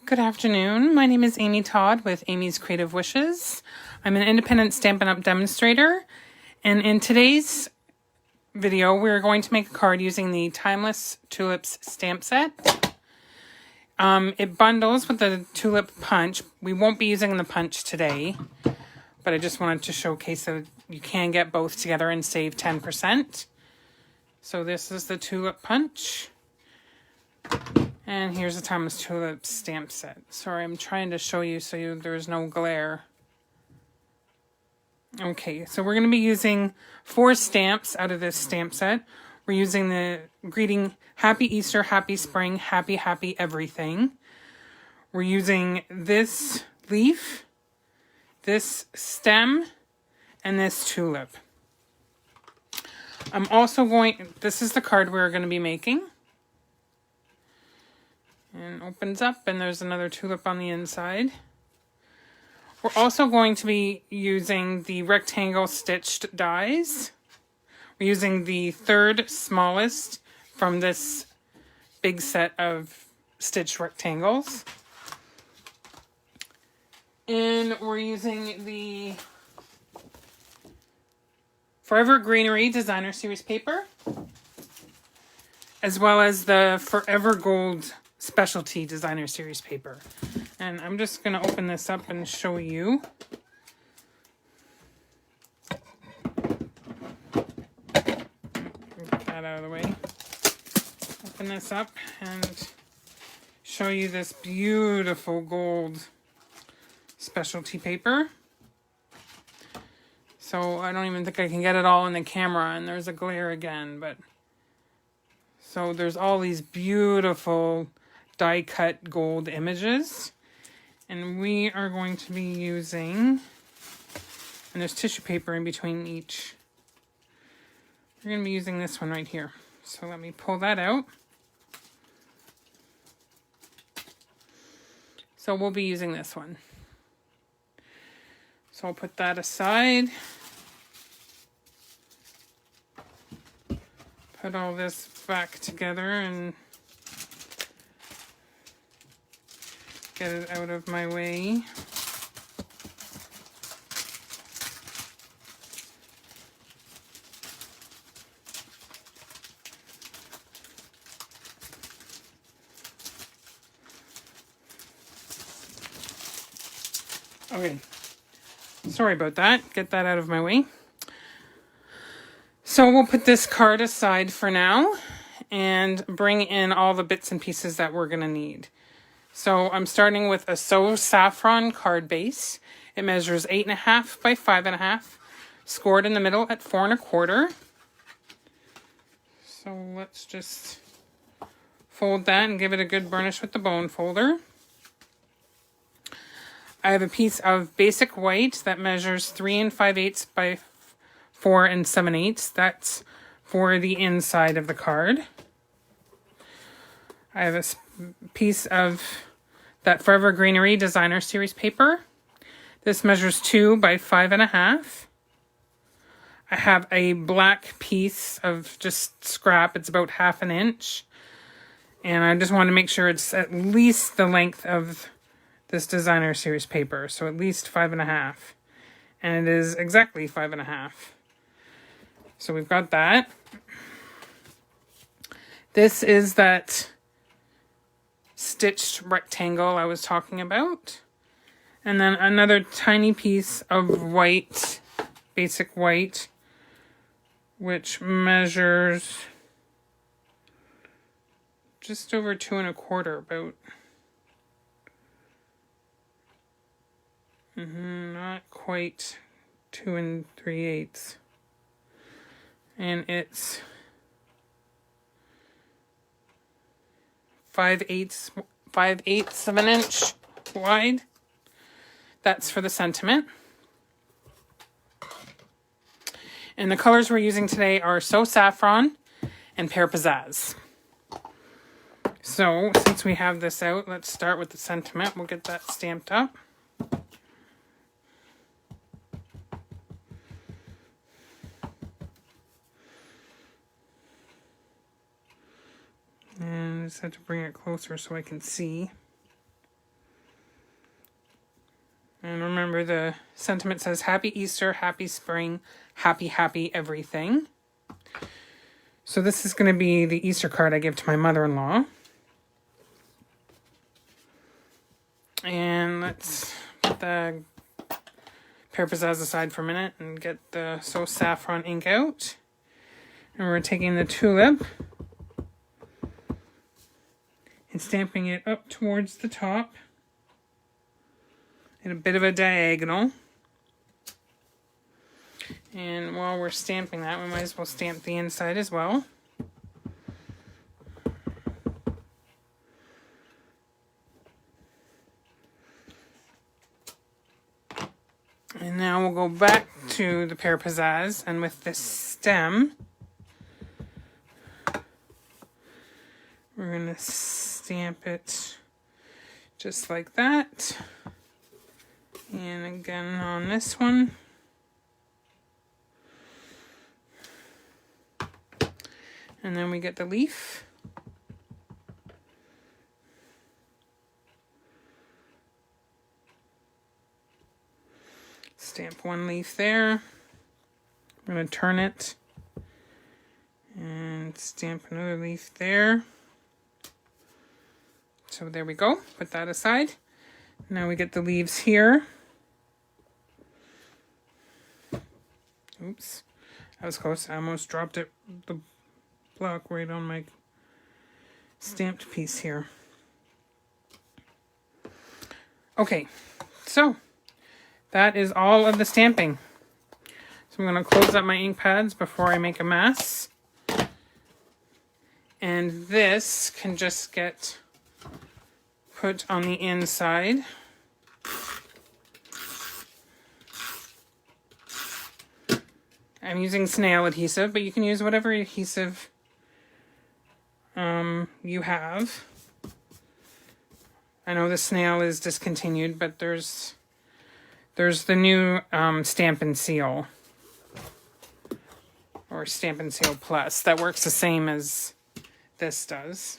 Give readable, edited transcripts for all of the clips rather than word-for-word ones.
Good afternoon. My name is Amy Todd with Amy's Creative Wishes. I'm an independent Stampin' Up! Demonstrator, and in today's video we're going to make a card using the Timeless Tulips Stamp Set. It bundles with the tulip punch. We won't be using the punch today, but I just wanted to showcase that you can get both together and save 10%. So this is the tulip punch. And here's the Timeless Tulips Stamp Set. Sorry, I'm trying to show you so there's no glare. Okay, so we're going to be using 4 stamps out of this stamp set. We're using the greeting Happy Easter, Happy Spring, Happy, Happy Everything. We're using this leaf, this stem, and this tulip. I'm also this is the card we're going to be making. And opens up, and there's another tulip on the inside. We're also going to be using the rectangle stitched dies. We're using the 3rd smallest from this big set of stitched rectangles. And we're using the Forever Greenery Designer Series paper, as well as the Forever Gold Specialty Designer Series paper. And I'm just going to open this up and show you. Get that out of the way. Open this up and show you this beautiful gold specialty paper. So I don't even think I can get it all in the camera, and there's a glare again, but so there's all these beautiful die cut gold images, and we are going to be using, and there's tissue paper in between each. We're going to be using this one right here. So let me pull that out. So we'll be using this one. So I'll put that aside. Put all this back together and get it out of my way. Okay, sorry about that. Get that out of my way. So we'll put this card aside for now and bring in all the bits and pieces that we're going to need. So I'm starting with a So Saffron card base. It measures 8.5 by 5.5, scored in the middle at 4 1/4. So let's just fold that and give it a good burnish with the bone folder. I have a piece of basic white that measures 3 5/8 by 4 7/8. That's for the inside of the card. I have a piece of that Forever Greenery Designer Series paper. This measures 2 by 5.5. I have a black piece of just scrap. It's about 1/2 inch. And I just want to make sure it's at least the length of this Designer Series paper. So at least 5.5. And it is exactly 5.5. So we've got that. This is that stitched rectangle I was talking about. And then another tiny piece of white, basic white, which measures just over 2 1/4, about. Not quite 2 3/8. And it's 5/8 of an inch wide. That's for the sentiment. And the colors we're using today are So Saffron and Pear Pizzazz. So since we have this out, let's start with the sentiment. We'll get that stamped up. And I just have to bring it closer so I can see. remember the sentiment says, Happy Easter, Happy Spring, Happy, Happy Everything. So this is going to be the Easter card I give to my mother-in-law. And let's put the Pear Pizzazz aside for a minute and get the So Saffron ink out. And we're taking the tulip and stamping it up towards the top in a bit of a diagonal. And while we're stamping that, we might as well stamp the inside as well. And now we'll go back to the Pear Pizzazz, and with this stem, we're going to stamp it just like that. And again on this one. And then we get the leaf. Stamp one leaf there. I'm going to turn it and stamp another leaf there. So there we go. Put that aside. Now we get the leaves here. Oops. That was close. I almost dropped it, the block right on my stamped piece here. Okay. So that is all of the stamping. So I'm going to close up my ink pads before I make a mess. And this can just get put on the inside. I'm using snail adhesive, but you can use whatever adhesive you have. I know the snail is discontinued, but there's the new Stamp and Seal, or Stamp and Seal Plus, that works the same as this does.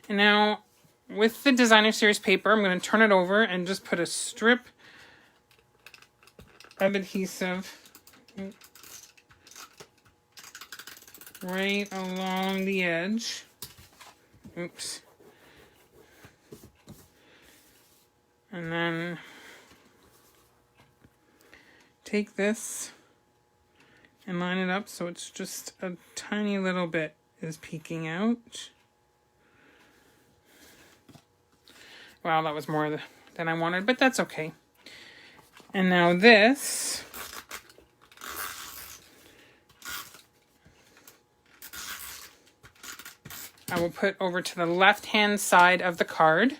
And now, with the Designer Series paper, I'm going to turn it over and just put a strip of adhesive right along the edge. Oops. And then take this and line it up so it's just a tiny little bit is peeking out. Wow, that was more than I wanted, but that's okay. And now this, I will put over to the left-hand side of the card,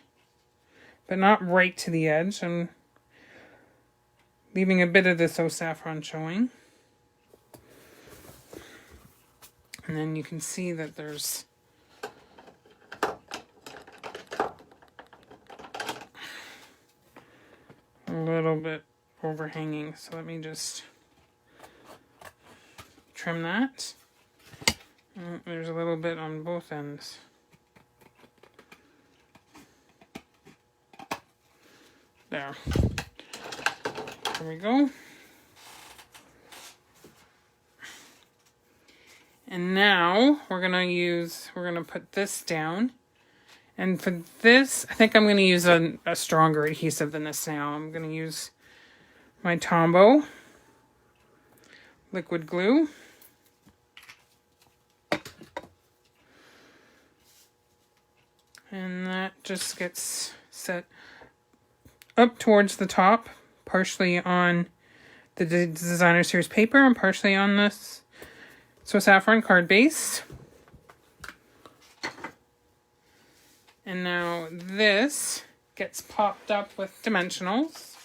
but not right to the edge. I'm leaving a bit of the So Saffron showing. And then you can see that there's a little bit overhanging. So let me just trim that. There's a little bit on both ends. There. There we go. And now we're gonna put this down. And for this, I think I'm gonna use a stronger adhesive than this now. I'm gonna use my Tombow liquid glue. And that just gets set up towards the top, partially on the Designer Series paper and partially on this So Saffron card base. And now this gets popped up with dimensionals.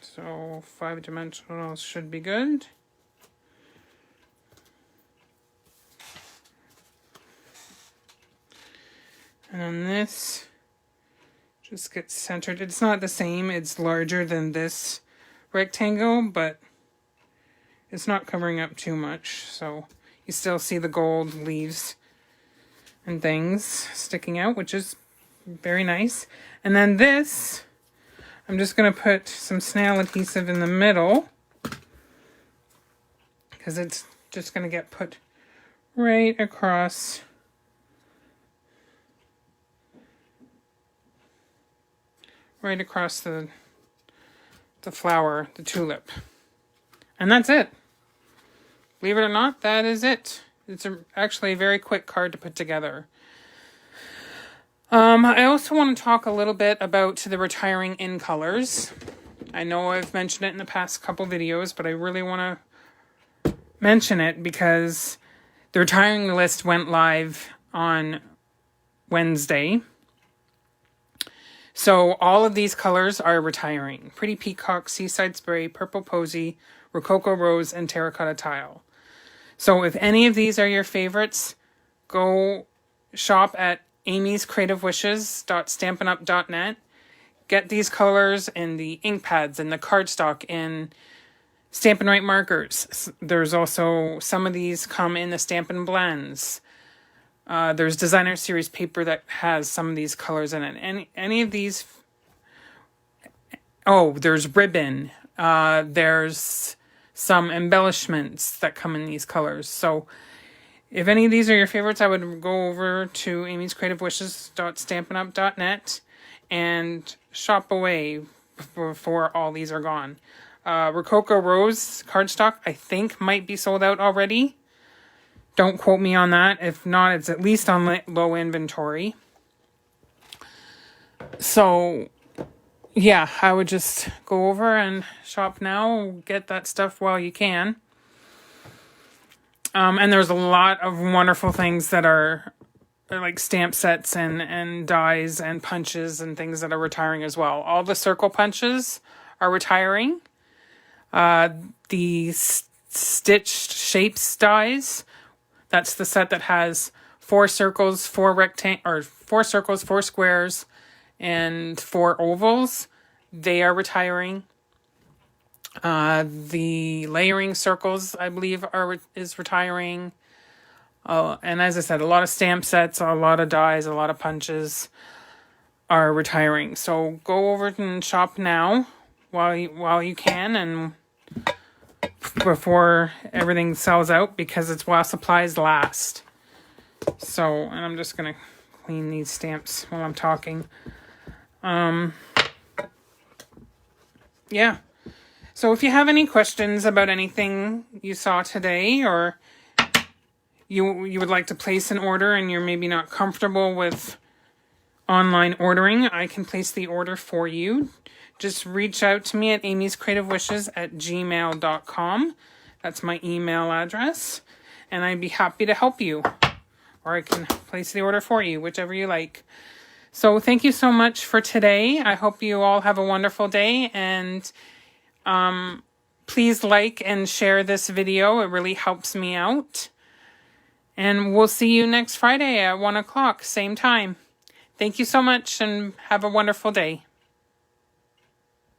So 5 dimensionals should be good. And then this just gets centered. It's not the same, it's larger than this rectangle, but it's not covering up too much, so you still see the gold leaves and things sticking out, which is very nice. And then this, I'm just going to put some snail adhesive in the middle, because it's just going to get put right across the flower, the tulip. And that's it. Believe it or not, that is it. It's actually a very quick card to put together. I also want to talk a little bit about the retiring in colors. I know I've mentioned it in the past couple videos, but I really want to mention it because the retiring list went live on Wednesday. So all of these colors are retiring. Pretty Peacock, Seaside Spray, Purple Posy, Rococo Rose, and Terracotta Tile. So if any of these are your favorites, go shop at amyscreativewishes.stampinup.net. Get these colors in the ink pads and the cardstock in Stampin' Write markers. There's also some of these come in the Stampin' Blends. There's designer series paper that has some of these colors in it. Any of these. Oh, there's ribbon. There's some embellishments that come in these colors. So if any of these are your favorites, I would go over to amyscreativewishes.stampinup.net and shop away before all these are gone. Rococo Rose cardstock, I think, might be sold out already. Don't quote me on that. If not, it's at least on low inventory. So, yeah, I would just go over and shop now. Get that stuff while you can. And there's a lot of wonderful things that are like stamp sets and dies and punches and things that are retiring as well. All the circle punches are retiring. The stitched shapes dies, that's the set that has 4 circles, 4 squares, and 4 ovals. They are retiring. The layering circles, I believe, is retiring. And as I said, a lot of stamp sets, a lot of dies, a lot of punches are retiring. So go over and shop now while you can, and before everything sells out, because it's while supplies last. So, and I'm just gonna clean these stamps while I'm talking. Yeah. So if you have any questions about anything you saw today, or you would like to place an order and you're maybe not comfortable with online ordering, I can place the order for you. Just reach out to me at amyscreativewishes@gmail.com. That's my email address, and I'd be happy to help you. Or I can place the order for you, whichever you like. So thank you so much for today. I hope you all have a wonderful day, and please like and share this video. It really helps me out. And we'll see you next Friday at 1 o'clock, same time. Thank you so much, and have a wonderful day.